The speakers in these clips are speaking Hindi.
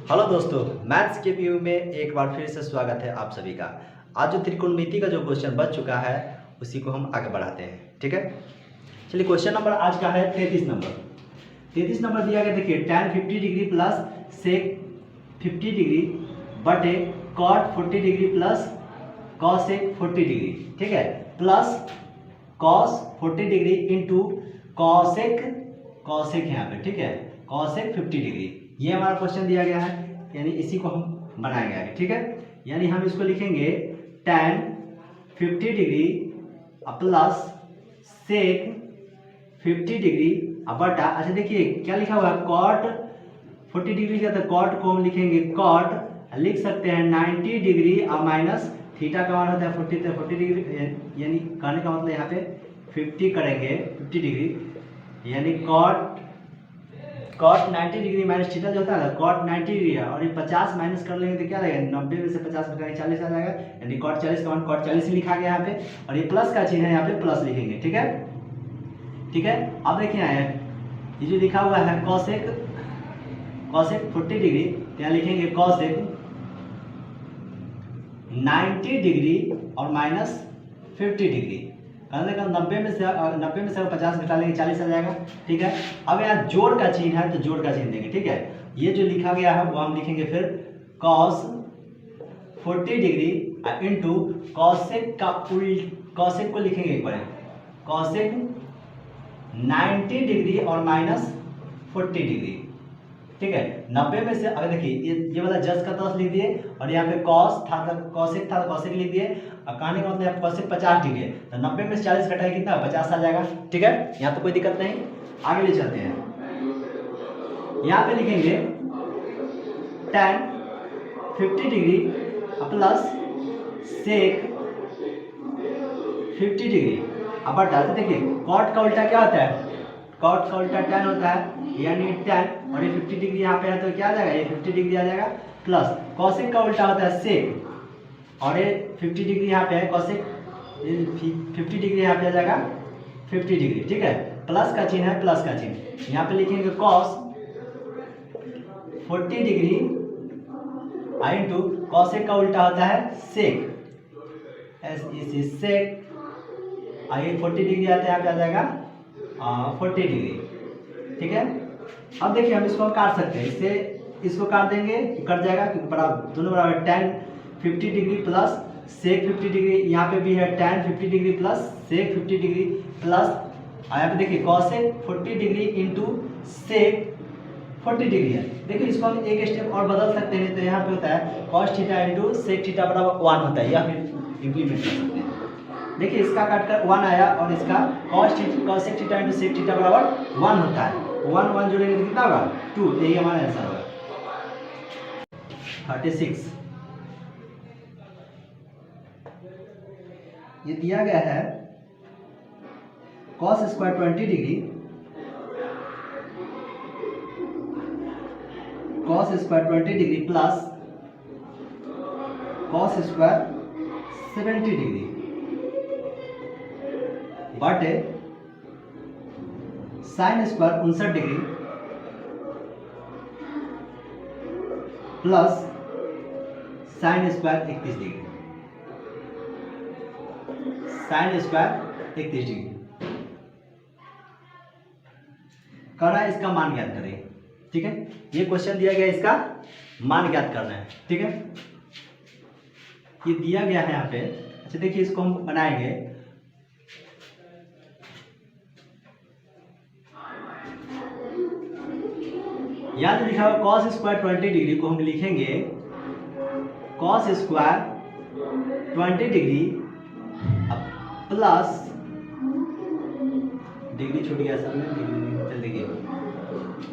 हेलो दोस्तों, मैथ्स के व्यू में एक बार फिर से स्वागत है आप सभी का। आज जो त्रिकोणमिति का जो क्वेश्चन बच चुका है उसी को हम आगे बढ़ाते हैं। ठीक है, चलिए क्वेश्चन नंबर आज का है 33 नंबर। 33 नंबर दिया गया, देखिए tan 50 degree plus sec 50 degree बटे cot 40 degree plus cosec 40 degree. ठीक है, plus cos 40 degree into cosec यहाँ पे, ठीक है, cosec 50 डिग्री। ये हमारा क्वेश्चन दिया गया है, यानी इसी को हम बनाएंगे आगे। ठीक है, यानी हम इसको लिखेंगे tan 50 degree plus sec 50 degree बटा, अच्छा देखिए क्या लिखा हुआ है, cot 40 डिग्री का, तो cot को हम लिखेंगे cot, लिख सकते हैं 90 डिग्री और माइनस थीटा का मान होता है 40, तो 40 डिग्री, यानी कहने का मतलब यहाँ पे 50 करेंगे 50 डिग्री, यानी cot 90 डिग्री माइनस थीटा जो होता है ना, cot 90 डिग्री है, और ये 50 माइनस कर लेंगे तो क्या रहेगा, 90 में से 50 घटाएंगे 40 आ जाएगा, यानी cot 40 का मान cot 40 ही लिखा गया यहाँ पे, और ये प्लस का चिन्ह है यहाँ पे प्लस लिखेंगे। ठीक है, ठीक है, अब देखिए ये जो लिखा हुआ है cosec 40 डिग्री, तो यहाँ लिखेंगे cosec 90 डिग्री और माइनस 50 डिग्री, कहने का 90 में से 50 घटा लेंगे 40 आ जाएगा। ठीक है, अब यहाँ जोड़ का चिन्ह है तो जोड़ का चिन्ह देंगे। ठीक है, ये जो लिखा गया है वो हम लिखेंगे फिर cos 40 डिग्री इंटू cosec का cosec को लिखेंगे एक बार, cosec 90 डिग्री और माइनस 40 डिग्री। ठीक है, 90 में से, अगर देखिए ये वाला जस्ट का तस लिख दिए, और यहाँ पे cos था cosec था cosec लिख दिए, और कहने का मतलब cosec 50 डिग्री है, तो 90 में से 40 घटाए कितना 50 आ जाएगा। ठीक है, यहाँ तो कोई दिक्कत नहीं, आगे ले चलते हैं। यहाँ पे लिखेंगे tan 50 degree plus sec 50 degree. अब बटा, देखिए cot का उल्टा क्या होता है, cot का उल्टा tan होता है, यानी tan, और ये 50 डिग्री यहाँ पे है तो क्या आ जाएगा, ये 50 डिग्री आ जाएगा, प्लस cosec का उल्टा होता है sec, और ये 50 डिग्री यहाँ पे है, cosec 50 डिग्री यहाँ पे आ जाएगा 50 डिग्री। ठीक है, प्लस का चिन्ह है, प्लस का चिन्ह यहाँ पे लिखेंगे cos 40 डिग्री इंटू cosec का उल्टा होता है sec, sec, ये 40 डिग्री आता है, यहाँ पे आ जाएगा 40 डिग्री। ठीक है, अब देखिए हम इसको काट सकते हैं, इससे इसको काट देंगे तो कट जाएगा, क्योंकि बराबर दोनों बराबर, tan 50 degree plus sec 50 degree, यहाँ पे भी है tan 50 degree plus sec 50 degree plus, यहाँ पे देखिए cosec 40 degree into sec 40 degree है। देखिए इसको हम एक स्टेप और बदल सकते हैं, तो यहाँ पे होता है cos theta into sec theta बराबर 1 होता है, या फिर इंप्लीमेंट कर सकते हैं। देखिए इसका काटकर 1 आया, और इसका cosec theta into sec theta बराबर 1 होता है, 1 जोड़ेंगे तो कितना होगा 2, यही हमारा आंसर होगा 36। ये दिया गया है cos square 20 degree, cos square 20 degree plus cos square 70 degree बटे sin square 59 degree plus sin square 31 degree, sin square 31 degree करना है, इसका मान ज्ञात करें। ठीक है, ये क्वेश्चन दिया गया, इसका मान ज्ञात करना है। ठीक है, ये दिया गया है यहाँ पे। अच्छा देखिए इसको हम बनाएंगे, यहाँ जो लिखा हुआ cos स्क्वायर 20 डिग्री को हम लिखेंगे cos square 20 degree plus, degree छूट गया सब में, चल देखिए,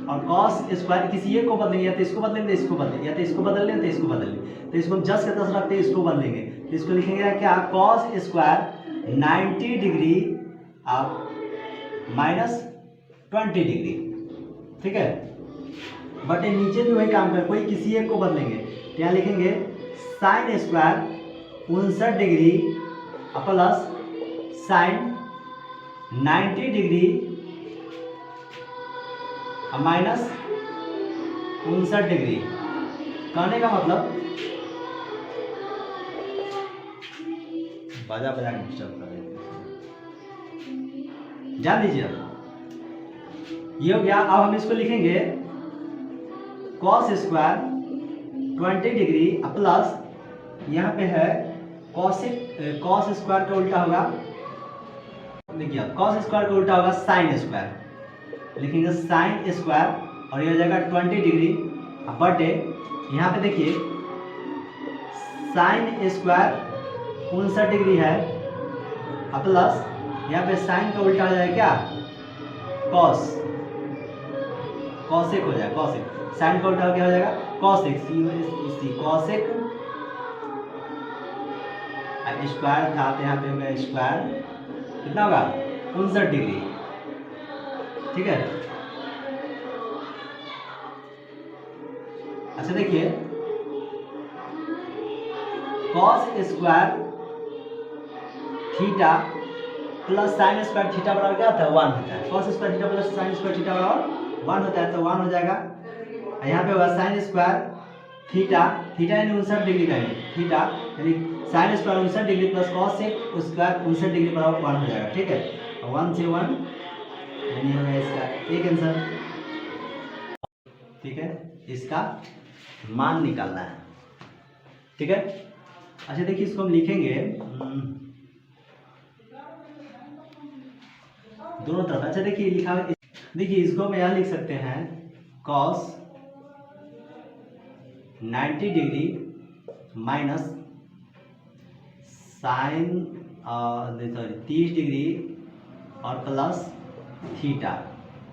और cos स्क्वायर किसी एक को बदलेंगे, या तो इसको बदलेंगे तो इसको बदलेंगे, या तो इसको बदल लें तो इसको बदल लें, तो इसको हम 10 के 10 रखते हैं, इसको बदलेंगे तो इसको लिखेंगे क्या, cos square 90 degree minus 20 degree. ठीक है, बट ये नीचे भी वही काम कर, कोई किसी एक को बदलेंगे, तो यहाँ लिखेंगे sin square 59 degree plus sin 90 degree minus 59 degree कहने का मतलब बाजा बजा के डिस्टर्ब कर रहे थे, जान लीजिए। ये हो गया। अब हम इसको लिखेंगे cos स्क्वायर 20 डिग्री प्लस यहाँ पे है cos स्क्वायर का उल्टा होगा, देखिए cos स्क्वायर का उल्टा होगा sin स्क्वायर, लिखेंगे sin स्क्वायर और ये हो जाएगा 20 डिग्री बटे यहाँ पे देखिए sin स्क्वायर 59 डिग्री है प्लस यहाँ पे sin का उल्टा हो जाएगा क्या cosec हो जाएगा, cosec sin का उल्टा क्या हो जाएगा cosec, cosec स्क्वायर था तो यहाँ पे हो गया स्क्वायर, कितना होगा 59 डिग्री, ठीक है। अच्छा देखिए cos square theta plus sine square theta बराबर क्या होता है 1 होता है, cos square theta plus sine square theta बराबर 1 होता है, तो 1 हो जाएगा। यहाँ पे होगा साइन स्क्वायर थीटा, थीटा यानी 59 डिग्री का है थीटा, यानी sine square 59 degree plus cos square 59 degree बराबर 1 हो जाएगा, ठीक है। 1 से 1 यानी होगा इसका एक आंसर, ठीक है। इसका मान निकालना है, ठीक है। अच्छा देखिए इसको हम लिखेंगे दोनों तरफ। अच्छा देखिए लिखा, देखिए इसको हम यहाँ लिख सकते हैं cos 90 degree minus sine 30 degree और प्लस थीटा,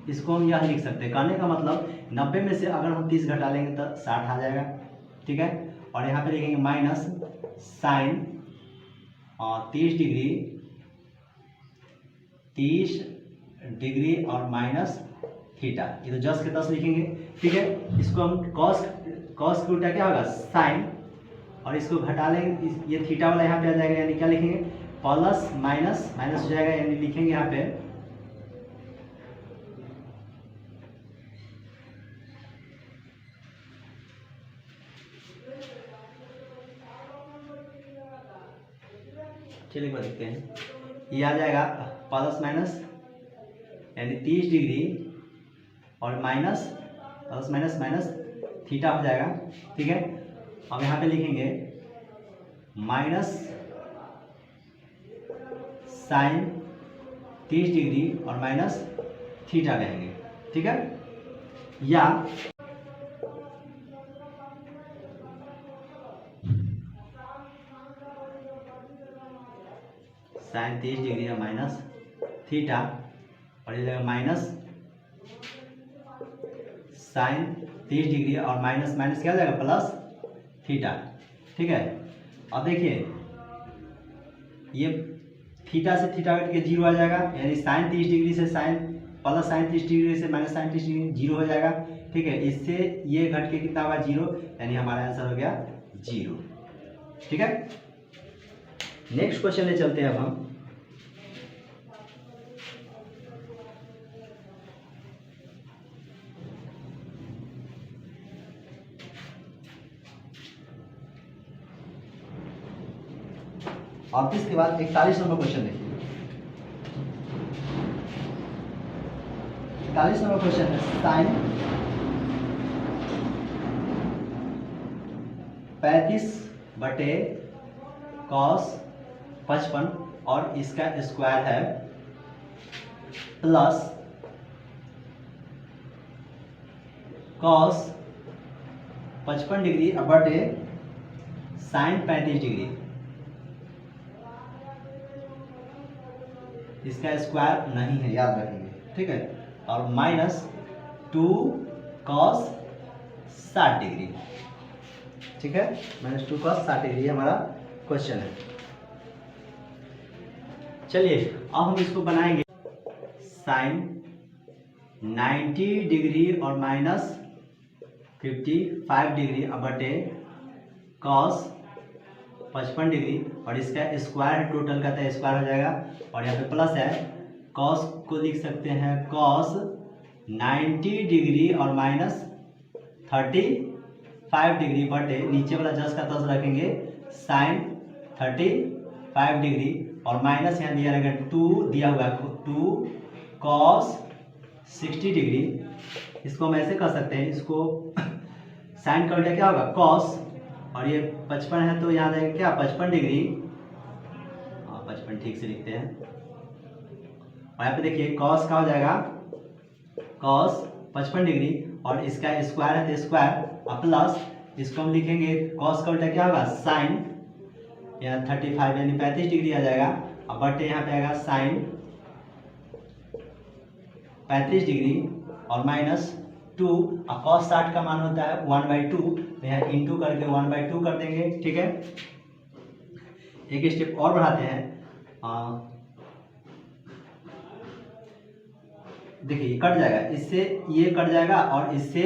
इसको हम यहाँ लिख सकते हैं। कहने का मतलब 90 में से अगर हम 30 घटा लेंगे तो 60 आ जाएगा, ठीक है। और यहाँ पे लिखेंगे माइनस साइन 30 डिग्री और माइनस थीटा, ये तो 10 के 10 लिखेंगे, ठीक है। इसको हम cos का उल्टा क्या होगा साइन, और इसको घटा लेंगे, ये थीटा वाला यहाँ पे आ जाएगा, यानी क्या लिखेंगे प्लस माइनस हो जाएगा, यानी लिखेंगे यहाँ पे चलिए एक बार देखते हैं, ये आ जाएगा प्लस माइनस यानी 30 डिग्री और माइनस प्लस माइनस थीटा हो जाएगा, ठीक है। अब यहाँ पे लिखेंगे माइनस साइन 30 डिग्री और माइनस थीटा कहेंगे, ठीक है। या साइन 30 डिग्री और माइनस थीटा, और ये जाएगा माइनस साइन 30 डिग्री और माइनस क्या हो जाएगा प्लस थीटा, ठीक है। अब देखिए ये थीटा से थीटा कट के 0 आ जाएगा, यानी साइन 30 डिग्री से साइन प्लस साइन 30 डिग्री से माइनस साइन 30 डिग्री 0 हो जाएगा, ठीक है। इससे ये घट के कितना होगा 0, यानी हमारा आंसर हो गया 0, ठीक है। नेक्स्ट क्वेश्चन ले चलते हैं अब हम। और इसके बाद 41 नंबर क्वेश्चन देखिए। 41 नंबर क्वेश्चन है साइन 35 बटे कॉस 55 और इसका स्क्वायर है प्लस कॉस 55 डिग्री बटे साइन 35 डिग्री, इसका स्क्वायर नहीं है, याद रखेंगे, ठीक है। और माइनस 2 कॉस 60 डिग्री, ठीक है। माइनस 2 कॉस 60 डिग्री हमारा क्वेश्चन है। चलिए अब हम इसको बनाएंगे साइन 90 डिग्री और माइनस 55 डिग्री बटे कॉस 55 डिग्री, और इसका स्क्वायर है, टोटल का तो स्क्वायर हो जाएगा, और यहाँ पे प्लस है, कॉस को लिख सकते हैं कॉस 90 डिग्री और माइनस 5 डिग्री बटे नीचे वाला जस का तस रखेंगे साइन 35 डिग्री और माइनस यहाँ दिया रहेगा 2 दिया हुआ 2 कॉस 60 डिग्री। इसको हम ऐसे कर सकते हैं, इसको साइन का उल्टा क्या होगा कॉस, और ये 55 है तो यहाँ रहेगा क्या 55 डिग्री, 55 ठीक से लिखते हैं। और यहाँ पे देखिए कॉस का हो जाएगा कॉस 55 डिग्री और इसका स्क्वायर है तो स्क्वायर प्लस इसको हम लिखेंगे कॉस का उल्टा क्या होगा साइन, यहाँ 35 यानी 35 डिग्री आ जाएगा। अब बटे यहाँ पे आएगा साइन 35 डिग्री और माइनस 2, और कॉस 60 का मान होता है 1/2 तो यहाँ इंटू करके 1/2 कर देंगे। ठीक है, एक स्टेप और बढ़ाते हैं। देखिए ये कट जाएगा, इससे ये कट जाएगा और इससे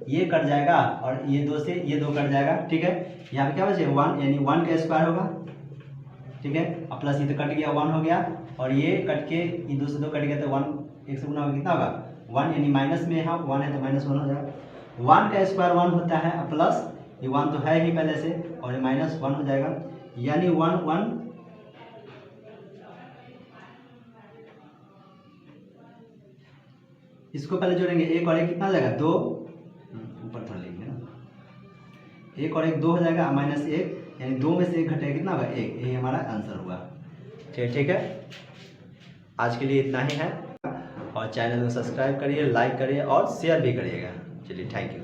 ये कट जाएगा और ये 2 से ये 2 कट जाएगा। ठीक है, यहाँ पे क्या बचे 1 यानी 1 का स्क्वायर होगा। ठीक है, अब प्लस ये तो कट गया 1 हो गया और ये कट के ये 2 से 2 कट गया तो 1 1 से गुना होगा कितना होगा 1 यानी माइनस में यहाँ 1 है तो -1 हो जाएगा। 1 का स्क्वायर 1 होता है प्लस ये 1 तो है ही पहले से और ये -1 हो जाएगा यानी 1 1 इसको पहले जोड़ेंगे 1 और 1 कितना हो जाएगा 2, ऊपर थोड़ा लेंगे ना, 1 और 1 2 हो जाएगा -1 यानी 2 में से 1 घटेगा कितना होगा 1, यही हमारा आंसर हुआ। ठीक है, आज के लिए इतना ही है और चैनल को सब्सक्राइब करिए, लाइक करिए और शेयर भी करिएगा। चलिए थैंक यू।